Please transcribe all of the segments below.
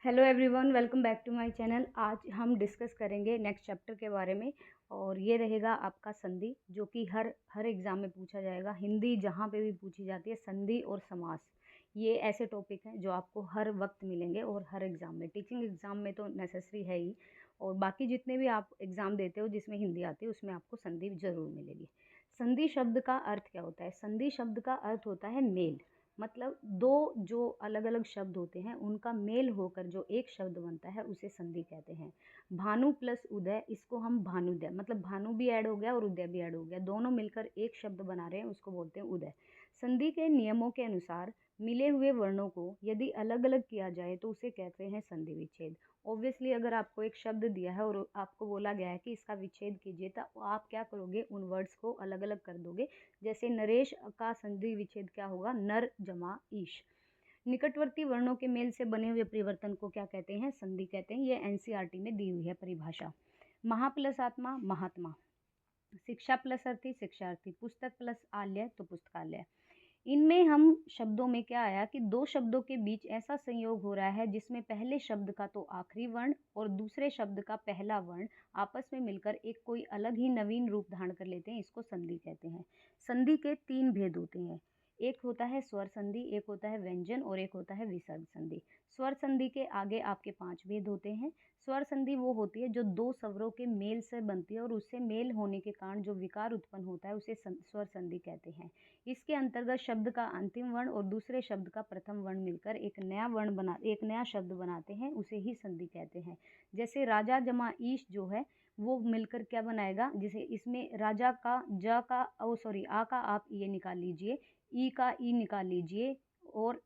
Hello everyone, welcome back to my channel. आज हम discuss करेंगे नेक्स्ट चैप्टर के बारे में और ये रहेगा आपका संधि, जो कि हर एग्ज़ाम में पूछा जाएगा। हिंदी जहाँ पे भी पूछी जाती है, संधि और समास, ये ऐसे टॉपिक हैं जो आपको हर वक्त मिलेंगे और हर एग्ज़ाम में, टीचिंग एग्ज़ाम में तो नेसेसरी है ही, और बाकी जितने भी आप एग्ज़ाम देते हो जिसमें हिंदी आती है उसमें आपको संधि ज़रूर मिलेगी। संधि शब्द का अर्थ क्या होता है? संधि शब्द का अर्थ होता है मेल। मतलब दो जो अलग अलग शब्द होते हैं उनका मेल होकर जो एक शब्द बनता है उसे संधि कहते हैं। भानु प्लस उदय, इसको हम भानुदय, मतलब भानु भी ऐड हो गया और उदय भी ऐड हो गया, दोनों मिलकर एक शब्द बना रहे हैं, उसको बोलते हैं उदय। संधि के नियमों के अनुसार मिले हुए वर्णों को यदि अलग अलग किया जाए तो उसे कहते हैं संधि विच्छेद। ऑब्वियसली अगर आपको एक शब्द दिया है और आपको बोला गया है कि इसका विच्छेद कीजिए, तो आप क्या करोगे? उन वर्ड्स को अलग अलग कर दोगे। जैसे नरेश का संधि विच्छेद क्या होगा? नर जमा ईश। निकटवर्ती वर्णों के मेल से बने हुए परिवर्तन को क्या कहते हैं? संधि कहते हैं। ये एनसीईआरटी में दी हुई है परिभाषा। महा प्लस आत्मा, महात्मा। शिक्षा प्लस अर्थी, शिक्षार्थी। पुस्तक प्लस आल्य, तो पुस्तकालय। इनमें हम शब्दों में क्या आया कि दो शब्दों के बीच ऐसा संयोग हो रहा है जिसमें पहले शब्द का तो आखिरी वर्ण और दूसरे शब्द का पहला वर्ण आपस में मिलकर एक कोई अलग ही नवीन रूप धारण कर लेते हैं, इसको संधि कहते हैं। संधि के तीन भेद होते हैं, एक होता है स्वर संधि, एक होता है व्यंजन और एक होता है विसर्ग संधि। स्वर संधि के आगे आपके 5 भेद होते हैं। स्वर संधि वो होती है जो दो स्वरों के मेल से बनती है और उससे मेल होने के कारण जो विकार उत्पन्न होता है उसे स्वर संधि कहते हैं। इसके अंतर्गत शब्द का अंतिम वर्ण और दूसरे शब्द का प्रथम वर्ण मिलकर एक नया शब्द बनाते हैं, उसे ही संधि कहते हैं। जैसे राजा जमा ईश जो है वो मिलकर क्या बनाएगा? जिसे इसमें राजा का आ का आप ये निकाल लीजिए, ई का ई निकाल लीजिए, और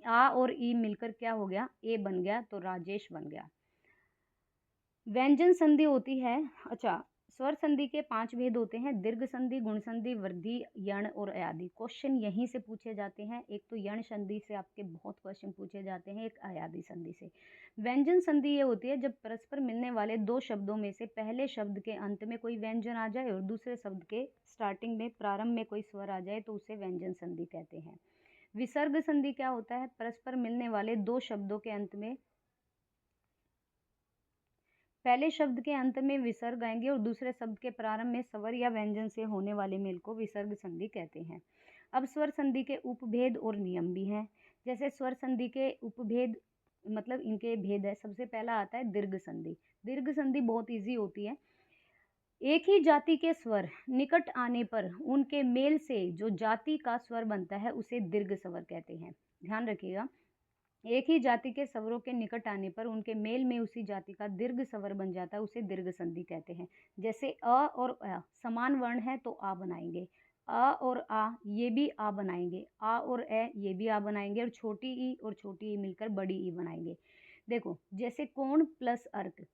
आ और ई मिलकर क्या हो गया? ए बन गया, तो राजेश बन गया। व्यंजन संधि होती है, अच्छा, स्वर संधि के 5 भेद होते हैं, दीर्घ संधि, गुण संधि, वृद्धि, यण और अयादि। क्वेश्चन यहीं से पूछे जाते हैं। एक तो यण संधि से आपके बहुत क्वेश्चन पूछे जाते हैं, एक अयादि संधि से। व्यंजन संधि ये होती है जब परस्पर मिलने वाले दो शब्दों में से पहले शब्द के अंत में कोई व्यंजन आ जाए और दूसरे शब्द के स्टार्टिंग में, प्रारंभ में कोई स्वर आ जाए, तो उसे व्यंजन संधि कहते हैं। विसर्ग संधि क्या होता है? परस्पर मिलने वाले दो शब्दों के अंत में पहले शब्द के अंत में विसर्ग आएंगे और दूसरे शब्द के प्रारंभ में स्वर या व्यंजन से होने वाले मेल को विसर्ग संधि कहते हैं। अब स्वर संधि के उपभेद और नियम भी हैं। जैसे स्वर संधि के उपभेद, मतलब इनके भेद है। सबसे पहला आता है दीर्घ संधि। दीर्घ संधि बहुत इजी होती है। एक ही जाति के स्वर निकट आने पर उनके मेल से जो जाति का स्वर बनता है उसे दीर्घ स्वर कहते हैं। ध्यान रखिएगा, एक ही जाति के स्वरों के निकट आने पर उनके मेल में उसी जाति का दीर्घ स्वर बन जाता है, उसे दीर्घ संधि कहते हैं। जैसे अ और अ समान वर्ण है तो आ बनाएंगे, अ और आ ये भी आ बनाएंगे, आ और ए ये भी आ बनाएंगे, और छोटी ई और छोटी ई मिलकर बड़ी ई बनाएंगे। देखो, जैसे कोण प्लस अर्क,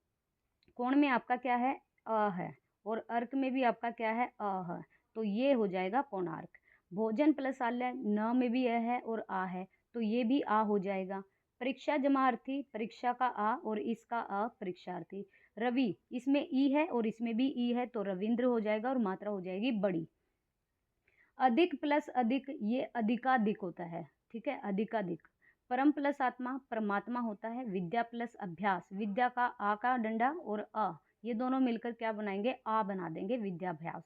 कोण में आपका क्या है? अ है, और अर्क में भी आपका क्या है? अ है, तो ये हो जाएगा कोणार्क। भोजन प्लस आल्य, न में भी अ है और आ है, तो ये भी आ हो जाएगा। परीक्षा जमार्थी, परीक्षा का आ और इसका अ परीक्षार्थी। रवि, इसमें ई है और इसमें भी ई है, तो रविंद्र हो जाएगा और मात्रा हो जाएगी बड़ी। अधिक प्लस अधिक, ये अधिकाधिक होता है, ठीक है, अधिकाधिक। परम प्लस आत्मा, परमात्मा होता है। विद्या प्लस अभ्यास, विद्या का आ का डंडा और अ ये दोनों मिलकर क्या बनाएंगे? आ बना देंगे, विद्याभ्यास,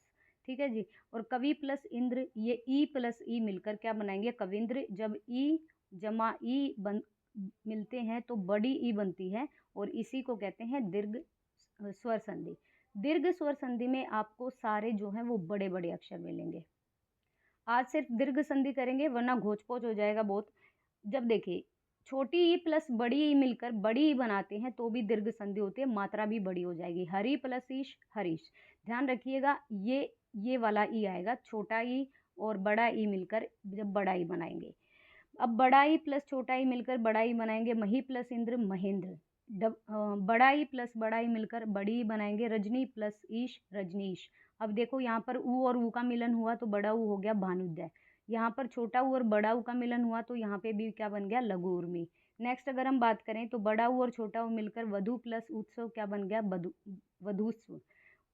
ठीक है जी। और कवि प्लस इंद्र, ये ई प्लस ई मिलकर क्या बनाएंगे? कविंद्र। जब ई जमा ई मिलते हैं तो बड़ी ई बनती है, और इसी को कहते हैं दीर्घ स्वर संधि। दीर्घ स्वर संधि में आपको सारे जो हैं वो बड़े बड़े अक्षर मिलेंगे। आज सिर्फ दीर्घ संधि करेंगे वरना घोच पोच हो जाएगा बहुत। जब देखिए छोटी ई प्लस बड़ी ई मिलकर बड़ी ई बनाते हैं तो भी दीर्घ संधि होती है, मात्रा भी बड़ी हो जाएगी। हरि प्लस ईश, हरीश। ध्यान रखिएगा, ये वाला ई आएगा, छोटा ई और बड़ा ई मिलकर जब बड़ा ई बनाएंगे। अब बड़ा ई प्लस छोटा ई मिलकर बड़ा ई बनाएंगे। मही प्लस इंद्र, महेंद्र। बड़ा ई प्लस बड़ा ई मिलकर बड़ी ई बनाएंगे। रजनी प्लस ईश, रजनीश। अब देखो यहाँ पर ऊ और ऊ का मिलन हुआ तो बड़ा ऊ हो गया भानुदय। यहाँ पर छोटा ऊ और बड़ा ऊ का मिलन हुआ तो यहाँ पे भी क्या बन गया? लघु उर्मी। नेक्स्ट अगर हम बात करें तो बड़ा ऊ और छोटा ऊ मिलकर वधु प्लस उत्सव क्या बन गया? वधुस्व।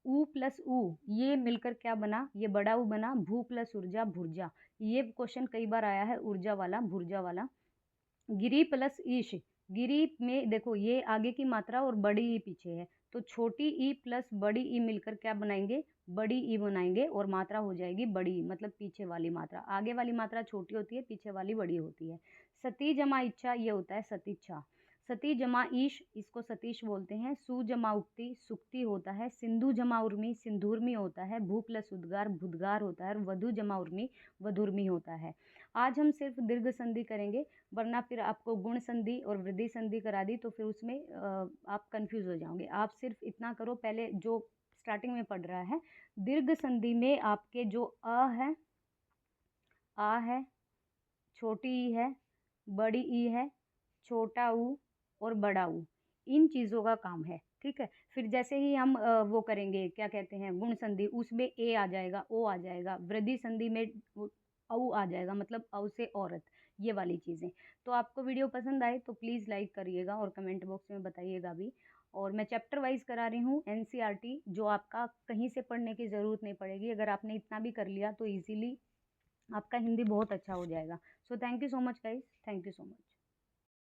ऊ प्लस ऊ ये मिलकर क्या बना? ये बड़ा ऊ बना। भू प्लस ऊर्जा, भुर्जा। ये क्वेश्चन कई बार आया है, ऊर्जा वाला, भुर्जा वाला। गिरी प्लस ईश, गिरी में देखो ये आगे की मात्रा और बड़ी ई पीछे है, तो छोटी ई प्लस बड़ी ई मिलकर क्या बनाएंगे, बड़ी ई बनाएंगे और मात्रा हो जाएगी बड़ी, मतलब पीछे वाली मात्रा। आगे वाली मात्रा छोटी होती है, पीछे वाली बड़ी होती है। सती जमा इच्छा ये होता है सतीच्छा। सती जमा ईश, इसको सतीश बोलते हैं। सु जमा उक्ति, सुक्ति होता है। सिंधु जमा उर्मी, सिंधुर्मी होता है। भू प्लस उद्गार, भुदगार होता है। और वधु जमा उर्मी, वधुर्मी होता है। आज हम सिर्फ दीर्घ संधि करेंगे, वरना फिर आपको गुण संधि और वृद्धि संधि करा दी तो फिर उसमें आप कंफ्यूज हो जाओगे। आप सिर्फ इतना करो, पहले जो स्टार्टिंग में पढ़ रहा है, दीर्घ संधि में आपके जो आ है, छोटी ई है, बड़ी ई है, छोटा ऊ और बड़ा ऊ, इन चीज़ों का काम है। ठीक है, फिर जैसे ही हम वो करेंगे, क्या कहते हैं, गुण संधि, उसमें ए आ जाएगा, ओ आ जाएगा। वृद्धि संधि में औ आ जाएगा, मतलब औ से औरत, ये वाली चीज़ें। तो आपको वीडियो पसंद आए तो प्लीज़ लाइक करिएगा और कमेंट बॉक्स में बताइएगा भी। और मैं चैप्टर वाइज करा रही हूँ एनसीईआरटी, जो आपका कहीं से पढ़ने की ज़रूरत नहीं पड़ेगी। अगर आपने इतना भी कर लिया तो ईजिली आपका हिंदी बहुत अच्छा हो जाएगा। So thank you so much guys, thank you so much.